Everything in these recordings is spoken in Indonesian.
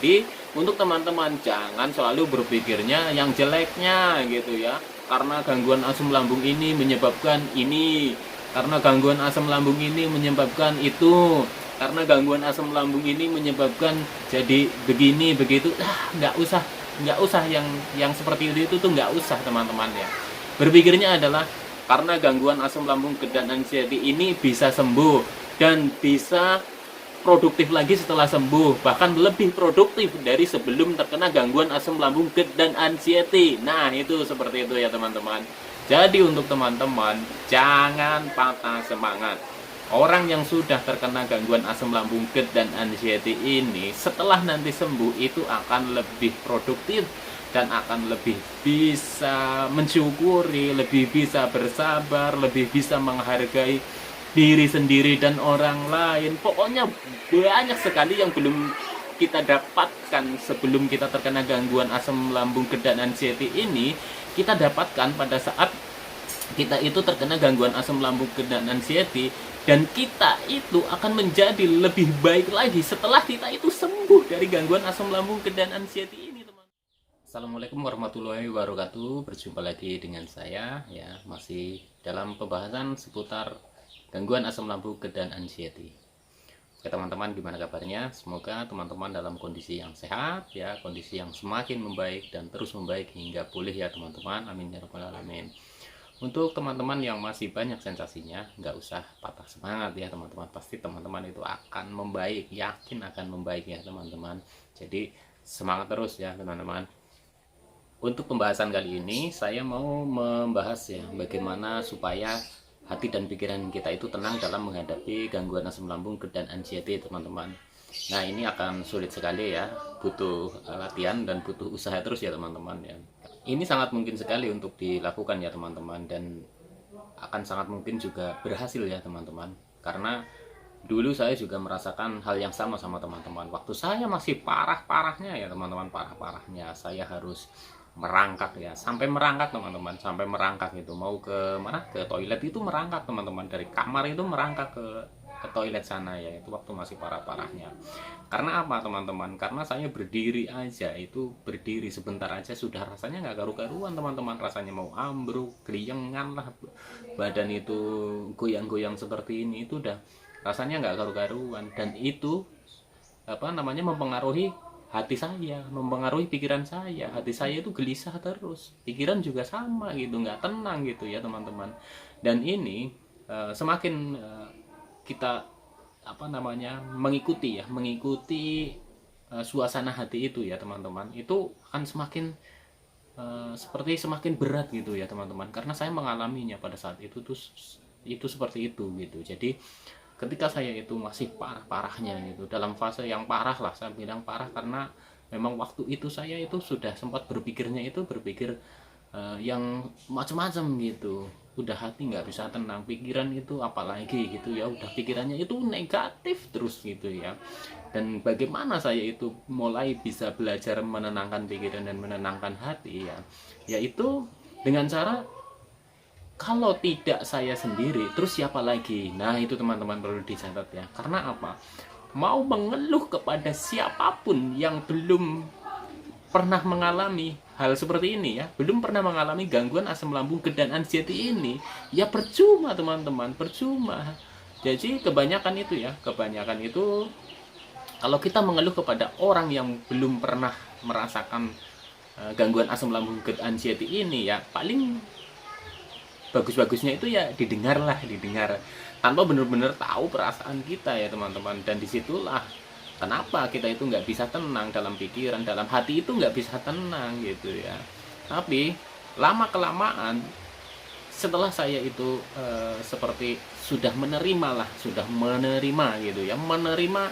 Jadi untuk teman-teman jangan selalu berpikirnya yang jeleknya gitu ya. Karena gangguan asam lambung ini menyebabkan ini, karena gangguan asam lambung ini menyebabkan itu, karena gangguan asam lambung ini menyebabkan jadi begini begitu. Nggak usah yang seperti itu tuh nggak usah teman-teman ya. Berpikirnya adalah karena gangguan asam lambung dan anxiety ini bisa sembuh dan bisa produktif lagi setelah sembuh, bahkan lebih produktif dari sebelum terkena gangguan asam lambung dan anxiety. Nah, itu seperti itu ya teman-teman. Jadi untuk teman-teman jangan patah semangat. Orang yang sudah terkena gangguan asam lambung dan anxiety ini setelah nanti sembuh itu akan lebih produktif dan akan lebih bisa mensyukuri, lebih bisa bersabar, lebih bisa menghargai diri sendiri dan orang lain. Pokoknya banyak sekali yang belum kita dapatkan sebelum kita terkena gangguan asam lambung dan anxiety ini, kita dapatkan pada saat kita itu terkena gangguan asam lambung dan anxiety, dan kita itu akan menjadi lebih baik lagi setelah kita itu sembuh dari gangguan asam lambung dan anxiety ini, teman. Assalamualaikum warahmatullahi wabarakatuh. Berjumpa lagi dengan saya ya, masih dalam pembahasan seputar gangguan asam lambung dan anxiety. Oke teman-teman, gimana kabarnya? Semoga teman-teman dalam kondisi yang sehat ya, kondisi yang semakin membaik dan terus membaik hingga pulih ya teman-teman. Amin ya rabbal alamin. Untuk teman-teman yang masih banyak sensasinya, nggak usah patah semangat ya teman-teman. Pasti teman-teman itu akan membaik, yakin akan membaik ya teman-teman. Jadi semangat terus ya teman-teman. Untuk pembahasan kali ini saya mau membahas ya bagaimana supaya hati dan pikiran kita itu tenang dalam menghadapi gangguan asam lambung dan anxiety teman-teman. Nah ini akan sulit sekali ya, butuh latihan dan butuh usaha terus ya teman-teman ya. Ini sangat mungkin sekali untuk dilakukan ya teman-teman, dan akan sangat mungkin juga berhasil ya teman-teman. Karena dulu saya juga merasakan hal yang sama teman-teman. Waktu saya masih parah-parahnya ya teman-teman, parah-parahnya saya harus merangkak ya, sampai merangkak teman-teman, sampai merangkak itu mau ke mana, ke toilet itu merangkak teman-teman, dari kamar itu merangkak ke toilet sana ya, itu waktu masih parah-parahnya. Karena apa teman-teman? Karena saya berdiri aja, itu berdiri sebentar aja sudah rasanya nggak karu-karuan teman-teman, rasanya mau ambruk, keliengan lah, badan itu goyang-goyang seperti ini, itu udah rasanya nggak karu-karuan. Dan itu apa namanya, mempengaruhi hati saya, mempengaruhi pikiran saya. Hati saya itu gelisah terus, pikiran juga sama gitu, nggak tenang gitu ya teman-teman. Dan ini semakin kita apa namanya mengikuti ya, mengikuti suasana hati itu ya teman-teman, itu akan semakin seperti semakin berat gitu ya teman-teman. Karena saya mengalaminya pada saat itu tuh, itu seperti itu gitu. Jadi ketika saya itu masih parah-parahnya gitu, dalam fase yang parah lah, saya bilang parah karena memang waktu itu saya itu sudah sempat berpikirnya itu berpikir yang macam-macam gitu. Udah hati nggak bisa tenang, pikiran itu apalagi gitu ya, udah pikirannya itu negatif terus gitu ya. Dan bagaimana saya itu mulai bisa belajar menenangkan pikiran dan menenangkan hati ya, yaitu dengan cara, kalau tidak saya sendiri, terus siapa lagi? Nah itu teman-teman perlu dicatat ya. Karena apa? Mau mengeluh kepada siapapun yang belum pernah mengalami hal seperti ini ya, belum pernah mengalami gangguan asam lambung dan anxiety ini, ya percuma teman-teman, percuma. Jadi kebanyakan itu ya, kebanyakan itu kalau kita mengeluh kepada orang yang belum pernah merasakan gangguan asam lambung dan anxiety ini, ya paling bagus-bagusnya itu ya didengar tanpa benar-benar tahu perasaan kita ya teman-teman. Dan disitulah kenapa kita itu nggak bisa tenang dalam pikiran, dalam hati itu nggak bisa tenang gitu ya. Tapi lama kelamaan setelah saya itu seperti sudah menerima gitu ya, menerima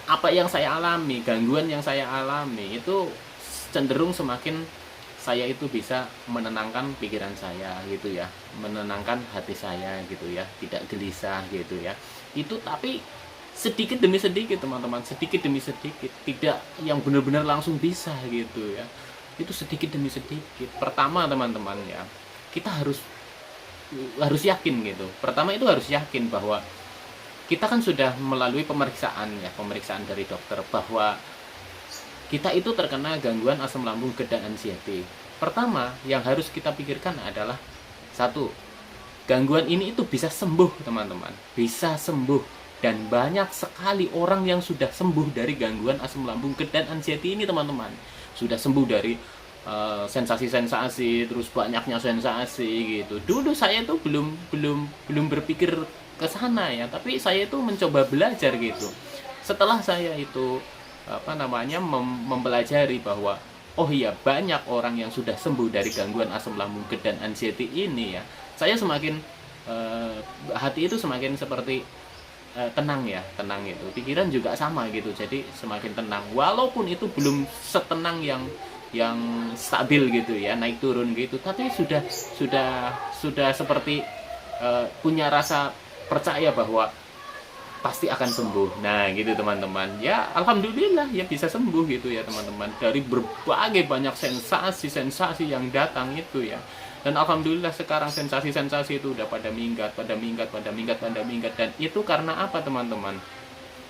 apa yang saya alami, gangguan yang saya alami, itu cenderung semakin saya itu bisa menenangkan pikiran saya gitu ya, menenangkan hati saya gitu ya, tidak gelisah gitu ya. Itu tapi sedikit demi sedikit teman-teman, sedikit demi sedikit, tidak yang benar-benar langsung bisa gitu ya. Itu sedikit demi sedikit. Pertama teman-teman ya, kita harus yakin gitu. Pertama itu harus yakin bahwa kita kan sudah melalui pemeriksaan ya, pemeriksaan dari dokter, bahwa kita itu terkena gangguan asam lambung, GERD, dan anxiety. Pertama, yang harus kita pikirkan adalah satu, gangguan ini itu bisa sembuh, teman-teman. Bisa sembuh. Dan banyak sekali orang yang sudah sembuh dari gangguan asam lambung, GERD, dan anxiety ini, teman-teman. Sudah sembuh dari sensasi-sensasi, terus banyaknya sensasi gitu. Dulu saya tuh belum berpikir ke sana ya, tapi saya itu mencoba belajar gitu. Setelah saya itu mempelajari bahwa oh iya, banyak orang yang sudah sembuh dari gangguan asam lambung, GERD, dan anxiety ini ya, saya semakin hati itu semakin seperti tenang ya, tenang itu. Pikiran juga sama gitu, jadi semakin tenang. Walaupun itu belum setenang yang stabil gitu ya, naik turun gitu, tapi sudah seperti punya rasa percaya bahwa pasti akan sembuh. Nah gitu teman-teman ya, alhamdulillah ya bisa sembuh gitu ya teman-teman, dari berbagai banyak sensasi yang datang itu ya. Dan alhamdulillah sekarang sensasi-sensasi itu udah pada minggat, dan itu karena apa teman-teman?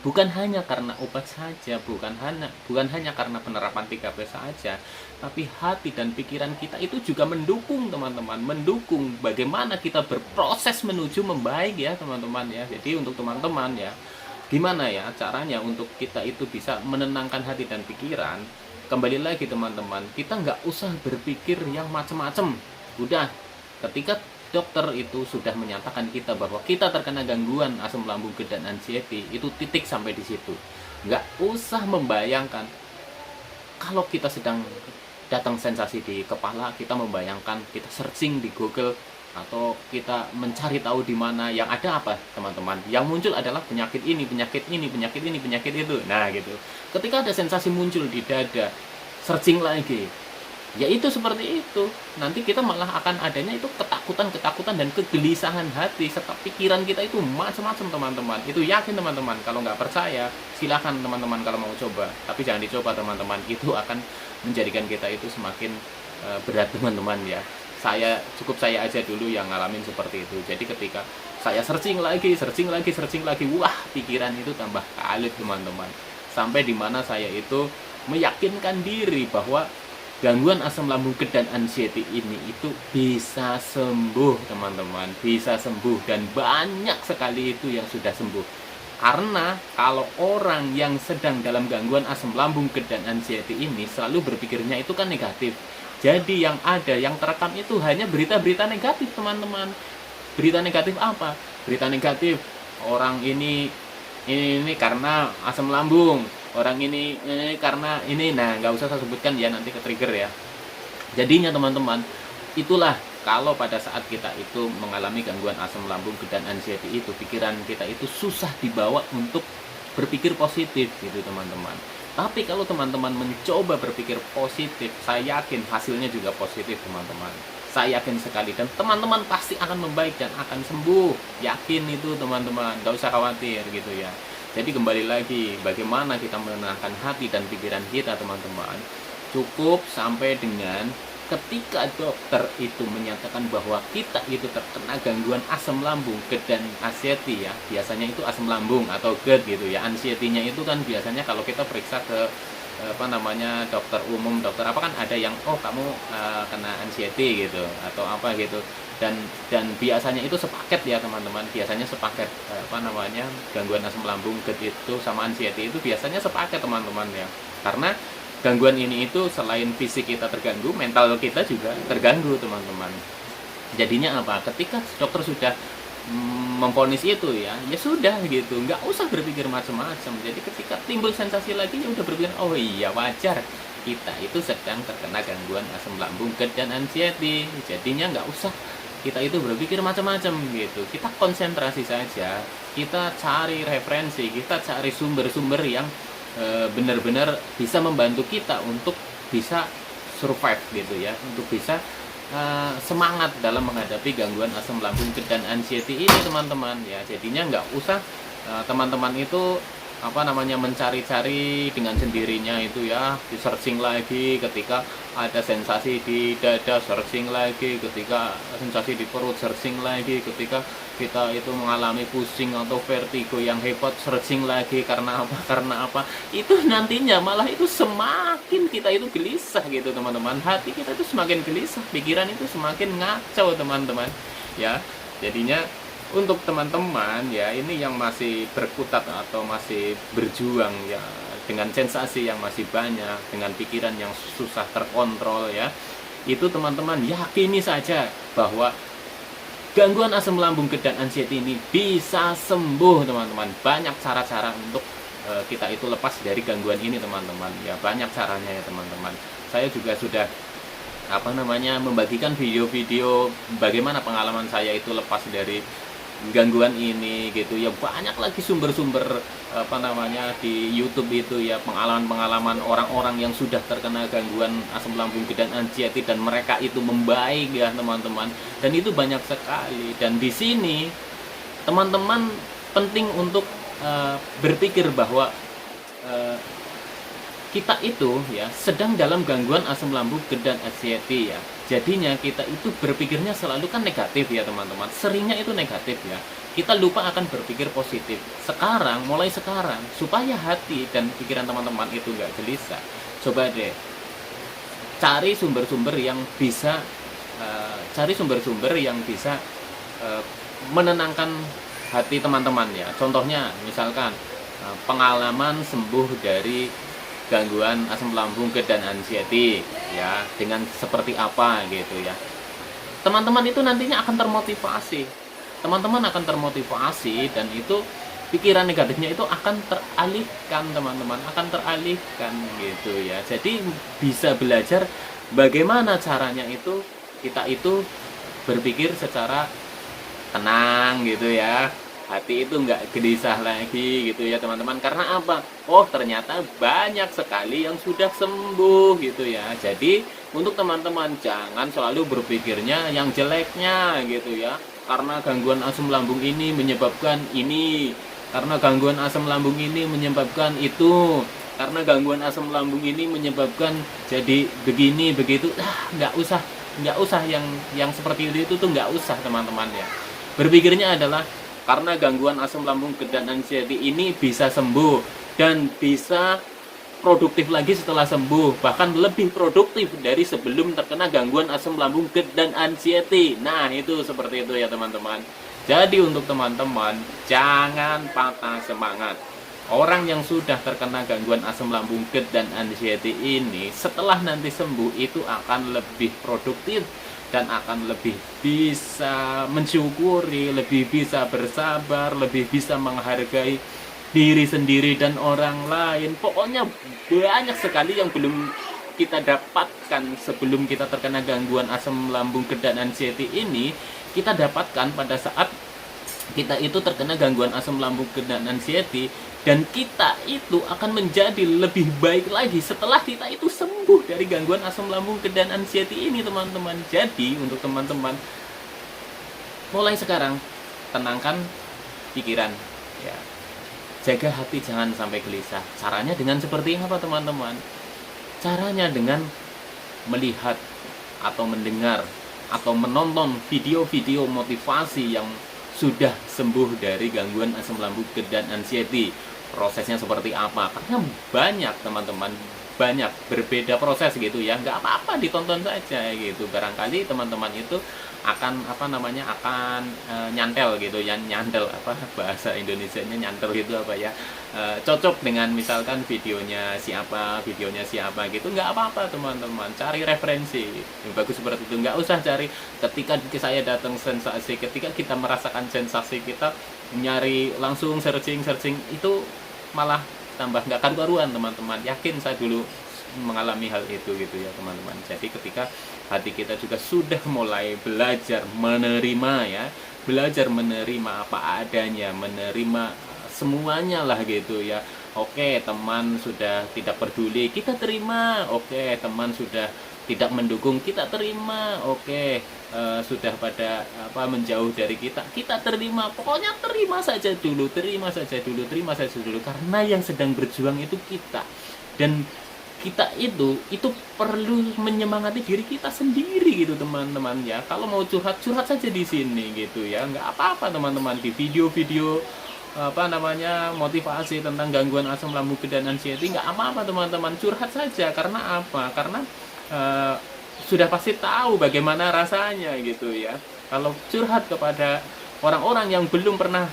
Bukan hanya karena obat saja, bukan hanya karena penerapan 3P saja, tapi hati dan pikiran kita itu juga mendukung teman-teman, mendukung bagaimana kita berproses menuju membaik ya teman-teman ya. Jadi untuk teman-teman ya, gimana ya caranya untuk kita itu bisa menenangkan hati dan pikiran? Kembali lagi teman-teman, kita nggak usah berpikir yang macam-macam. Udah, ketika dokter itu sudah menyatakan kita bahwa kita terkena gangguan asam lambung, GERD, dan anxiety, itu titik sampai di situ. Nggak usah membayangkan kalau kita sedang datang sensasi di kepala, kita membayangkan, kita searching di Google atau kita mencari tahu di mana, yang ada apa teman-teman? Yang muncul adalah penyakit ini, penyakit itu. Nah gitu. Ketika ada sensasi muncul di dada, searching lagi, ya itu seperti itu. Nanti kita malah akan adanya itu ketakutan dan kegelisahan hati serta pikiran kita itu macam-macam teman-teman. Itu yakin teman-teman. Kalau nggak percaya, silahkan teman-teman kalau mau coba. Tapi jangan dicoba teman-teman. Itu akan menjadikan kita itu semakin berat teman-teman ya. Saya aja dulu yang ngalamin seperti itu. Jadi ketika saya searching lagi, wah pikiran itu tambah kalit teman-teman. Sampai dimana saya itu meyakinkan diri bahwa gangguan asam lambung, GERD, dan anxiety ini itu bisa sembuh teman-teman, bisa sembuh, dan banyak sekali itu yang sudah sembuh. Karena kalau orang yang sedang dalam gangguan asam lambung, GERD, dan anxiety ini selalu berpikirnya itu kan negatif. Jadi yang ada, yang terekam itu hanya berita-berita negatif teman-teman. Berita negatif apa? Berita negatif orang ini karena asam lambung, orang ini karena ini. Nah nggak usah saya sebutkan ya, nanti ke trigger ya. Jadinya teman-teman, itulah kalau pada saat kita itu mengalami gangguan asam lambung, GERD, dan anxiety itu, pikiran kita itu susah dibawa untuk berpikir positif gitu teman-teman. Tapi kalau teman-teman mencoba berpikir positif, saya yakin hasilnya juga positif teman-teman. Saya yakin sekali, dan teman-teman pasti akan membaik dan akan sembuh. Yakin itu teman-teman, gak usah khawatir gitu ya. Jadi kembali lagi, bagaimana kita menenangkan hati dan pikiran kita teman-teman. Cukup sampai dengan ketika dokter itu menyatakan bahwa kita itu terkena gangguan asam lambung, GERD, dan anxiety ya. Biasanya itu asam lambung atau GERD gitu ya. Anxiety-nya itu kan biasanya kalau kita periksa ke dokter umum, dokter apa kan ada yang kamu kena anxiety gitu atau apa gitu. Dan biasanya itu sepaket ya teman-teman, biasanya sepaket gangguan asam lambung, GERD itu sama anxiety itu biasanya sepaket teman-teman ya. Karena gangguan ini itu selain fisik kita terganggu, mental kita juga terganggu teman-teman. Jadinya apa? Ketika dokter sudah memvonis itu ya sudah gitu, nggak usah berpikir macam-macam. Jadi ketika timbul sensasi lagi ya udah berpikir, oh iya wajar, kita itu sedang terkena gangguan asam lambung, GERD, dan anxiety. Jadinya nggak usah kita itu berpikir macam-macam gitu. Kita konsentrasi saja, kita cari referensi, kita cari sumber-sumber yang benar-benar bisa membantu kita untuk bisa survive gitu ya, untuk bisa semangat dalam menghadapi gangguan asam lambung, GERD, dan anxiety ini teman-teman ya. Jadinya nggak usah teman-teman itu mencari-cari dengan sendirinya itu ya, di searching lagi ketika ada sensasi di dada, searching lagi ketika sensasi di perut, searching lagi ketika kita itu mengalami pusing atau vertigo yang hebat, searching lagi karena apa, itu nantinya malah itu semakin kita itu gelisah gitu teman-teman, hati kita itu semakin gelisah, pikiran itu semakin ngacau teman-teman ya. Jadinya untuk teman-teman ya, ini yang masih berkutat atau masih berjuang ya dengan sensasi yang masih banyak, dengan pikiran yang susah terkontrol ya, itu teman-teman yakini saja bahwa gangguan asam lambung dan anxiety ini bisa sembuh teman-teman. Banyak cara-cara untuk kita itu lepas dari gangguan ini teman-teman ya, banyak caranya ya teman-teman. Saya juga sudah membagikan video-video bagaimana pengalaman saya itu lepas dari gangguan ini gitu ya. Banyak lagi sumber-sumber di YouTube itu ya, pengalaman-pengalaman orang-orang yang sudah terkena gangguan asam lambung dan anxiety dan mereka itu membaik ya teman-teman. Dan itu banyak sekali, dan di sini teman-teman penting untuk berpikir bahwa kita itu ya sedang dalam gangguan asam lambung dan anxiety ya. Jadinya kita itu berpikirnya selalu kan negatif ya teman-teman. Seringnya itu negatif ya. Kita lupa akan berpikir positif. Mulai sekarang, supaya hati dan pikiran teman-teman itu nggak gelisah, coba deh cari sumber-sumber yang bisa menenangkan hati teman-teman ya. Contohnya misalkan pengalaman sembuh dari gangguan asam lambung dan anxiety ya, dengan seperti apa gitu ya. Teman-teman itu nantinya akan termotivasi. Dan itu pikiran negatifnya itu akan teralihkan teman-teman, gitu ya. Jadi bisa belajar bagaimana caranya itu kita itu berpikir secara tenang gitu ya, hati itu nggak gelisah lagi gitu ya teman-teman. Karena apa? Oh, ternyata banyak sekali yang sudah sembuh gitu ya. Jadi untuk teman-teman jangan selalu berpikirnya yang jeleknya gitu ya. Karena gangguan asam lambung ini menyebabkan ini, karena gangguan asam lambung ini menyebabkan itu, karena gangguan asam lambung ini menyebabkan jadi begini begitu. Nggak usah yang seperti itu tuh nggak usah teman-teman ya. Berpikirnya adalah karena gangguan asam lambung dan anxiety ini bisa sembuh dan bisa produktif lagi setelah sembuh, bahkan lebih produktif dari sebelum terkena gangguan asam lambung dan anxiety. Nah, itu seperti itu ya teman-teman. Jadi untuk teman-teman jangan patah semangat. Orang yang sudah terkena gangguan asam lambung dan anxiety ini setelah nanti sembuh itu akan lebih produktif dan akan lebih bisa mensyukuri, lebih bisa bersabar, lebih bisa menghargai diri sendiri dan orang lain. Pokoknya banyak sekali yang belum kita dapatkan sebelum kita terkena gangguan asam lambung dan anxiety ini, kita dapatkan pada saat kita itu terkena gangguan asam lambung dan anxiety, dan kita itu akan menjadi lebih baik lagi setelah kita itu sembuh dari gangguan asam lambung dan anxiety ini teman-teman. Jadi untuk teman-teman mulai sekarang tenangkan pikiran ya, jaga hati jangan sampai gelisah. Caranya dengan seperti apa teman-teman? Caranya dengan melihat atau mendengar atau menonton video-video motivasi yang sudah sembuh dari gangguan asam lambung dan anxiety. Prosesnya seperti apa? Karena banyak teman-teman, banyak berbeda proses gitu ya. Nggak apa-apa ditonton saja gitu. Barangkali teman-teman itu akan nyantel gitu ya, bahasa Indonesianya nyantel gitu cocok dengan misalkan videonya siapa gitu. Nggak apa-apa teman-teman, cari referensi yang bagus seperti itu. Nggak usah cari ketika saya datang sensasi, ketika kita merasakan sensasi kita nyari langsung searching itu malah tambah nggak karu-karuan teman-teman. Yakin saya dulu mengalami hal itu gitu ya teman-teman. Jadi ketika hati kita juga sudah mulai belajar menerima apa adanya, menerima semuanya lah gitu ya, Oke, teman sudah tidak peduli, kita terima. Oke, teman sudah tidak mendukung, kita terima. Oke, sudah pada menjauh dari kita, kita terima. Pokoknya terima saja dulu, terima saja dulu, terima saja dulu. Karena yang sedang berjuang itu kita. Dan kita itu perlu menyemangati diri kita sendiri gitu teman-teman ya. Kalau mau curhat, curhat saja di sini gitu ya, nggak apa-apa teman-teman. Di video-video motivasi tentang gangguan asam lambung dan anxiety, nggak apa-apa teman-teman, curhat saja. Karena apa? Karena sudah pasti tahu bagaimana rasanya gitu ya. Kalau curhat kepada orang-orang yang belum pernah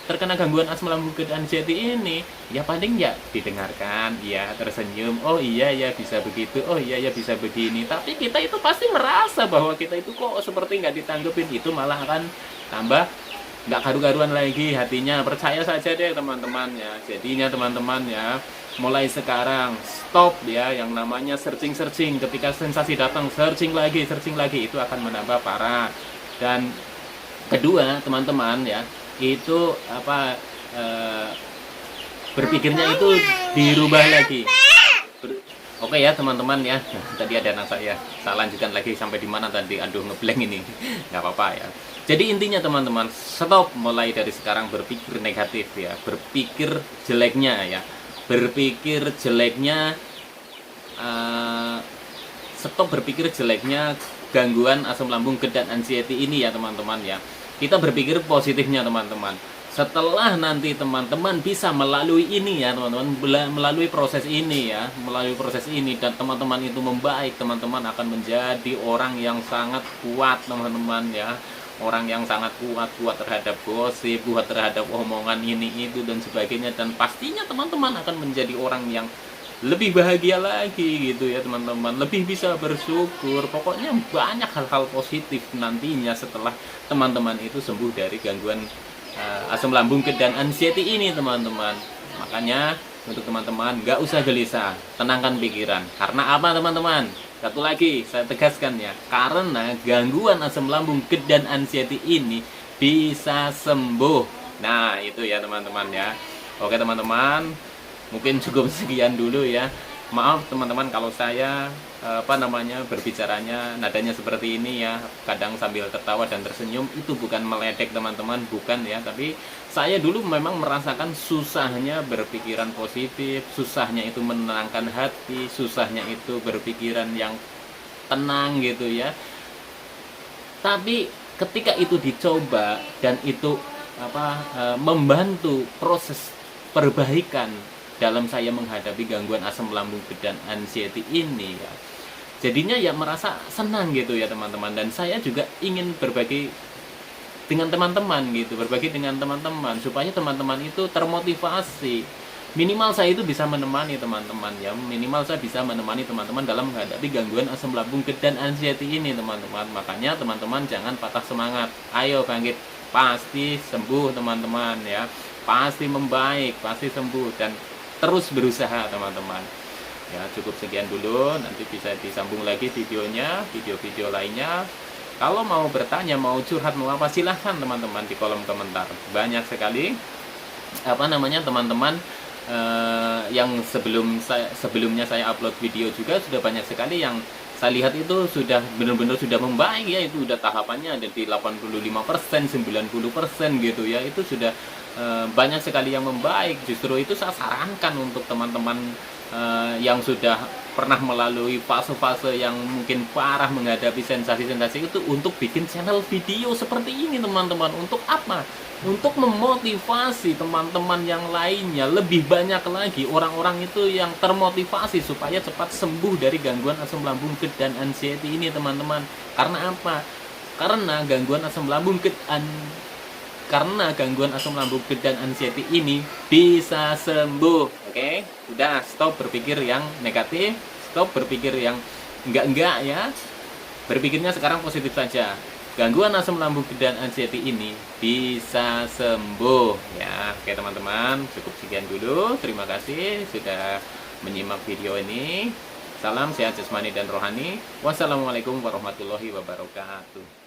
terkena gangguan asam lambung dan anxiety ini, ya paling ya didengarkan, ya tersenyum, oh iya ya bisa begitu, oh iya ya bisa begini. Tapi kita itu pasti merasa bahwa kita itu kok seperti nggak ditanggepin, itu malah akan tambah nggak karu-karuan lagi hatinya. Percaya saja deh teman-teman ya. Jadinya teman-teman ya, mulai sekarang stop ya yang namanya searching. Ketika sensasi datang, searching lagi, itu akan menambah parah. Dan kedua teman-teman ya, itu berpikirnya itu dirubah lagi. Oke ya teman-teman ya. Tadi ada anak saya, lanjutkan lagi sampai di mana tadi, aduh ngeblank ini. Nggak apa-apa ya. Jadi intinya teman-teman, stop mulai dari sekarang berpikir negatif ya, berpikir jeleknya ya, stop berpikir jeleknya gangguan asam lambung dan anxiety ini ya teman-teman ya. Kita berpikir positifnya teman-teman. Setelah nanti teman-teman bisa melalui ini ya teman-teman, melalui proses ini dan teman-teman itu membaik, teman-teman akan menjadi orang yang sangat kuat teman-teman ya. Orang yang sangat kuat terhadap gosip, kuat terhadap omongan ini itu dan sebagainya. Dan pastinya teman-teman akan menjadi orang yang lebih bahagia lagi gitu ya teman-teman, lebih bisa bersyukur. Pokoknya banyak hal-hal positif nantinya setelah teman-teman itu sembuh dari gangguan asam lambung dan anxiety ini teman-teman. Makanya untuk teman-teman nggak usah gelisah, tenangkan pikiran. Karena apa teman-teman? Satu lagi saya tegaskan ya, karena gangguan asam lambung dan anxiety ini bisa sembuh. Nah itu ya teman-teman ya. Oke teman-teman, mungkin cukup sekian dulu ya. Maaf teman-teman kalau saya berbicaranya nadanya seperti ini ya, kadang sambil tertawa dan tersenyum. Itu bukan meledek teman-teman, bukan ya, tapi saya dulu memang merasakan susahnya berpikiran positif, susahnya itu menenangkan hati, susahnya itu berpikiran yang tenang gitu ya. Tapi ketika itu dicoba dan itu membantu proses perbaikan dalam saya menghadapi gangguan asam lambung dan anxiety ini ya, jadinya ya merasa senang gitu ya teman-teman. Dan saya juga ingin berbagi dengan teman-teman gitu, supaya teman-teman itu termotivasi. Minimal saya itu bisa menemani teman-teman ya, minimal saya bisa menemani teman-teman dalam menghadapi gangguan asam lambung dan anxiety ini teman-teman. Makanya teman-teman jangan patah semangat, ayo bangkit, pasti sembuh teman-teman ya, pasti membaik, pasti sembuh, dan terus berusaha teman-teman ya. Cukup sekian dulu, nanti bisa disambung lagi videonya, video-video lainnya. Kalau mau bertanya, mau curhat, mau apa, silahkan teman-teman di kolom komentar. Banyak sekali teman-teman yang sebelumnya saya upload video juga sudah banyak sekali yang saya lihat itu sudah benar-benar sudah membaik ya. Itu udah tahapannya ada di 85%, 90% gitu ya. Itu sudah banyak sekali yang membaik. Justru itu saya sarankan untuk teman-teman yang sudah pernah melalui fase-fase yang mungkin parah menghadapi sensasi-sensasi itu, untuk bikin channel video seperti ini teman-teman. Untuk apa? Untuk memotivasi teman-teman yang lainnya, lebih banyak lagi orang-orang itu yang termotivasi supaya cepat sembuh dari gangguan asam lambung dan anxiety ini teman-teman. Karena apa? Karena gangguan asam lambung dan anxiety ini bisa sembuh. Oke, udah, stop berpikir yang negatif, stop berpikir yang enggak ya. Berpikirnya sekarang positif saja. Gangguan asam lambung dan anxiety ini bisa sembuh ya. Oke teman-teman, cukup sekian dulu. Terima kasih sudah menyimak video ini. Salam sehat jasmani dan rohani. Wassalamualaikum warahmatullahi wabarakatuh.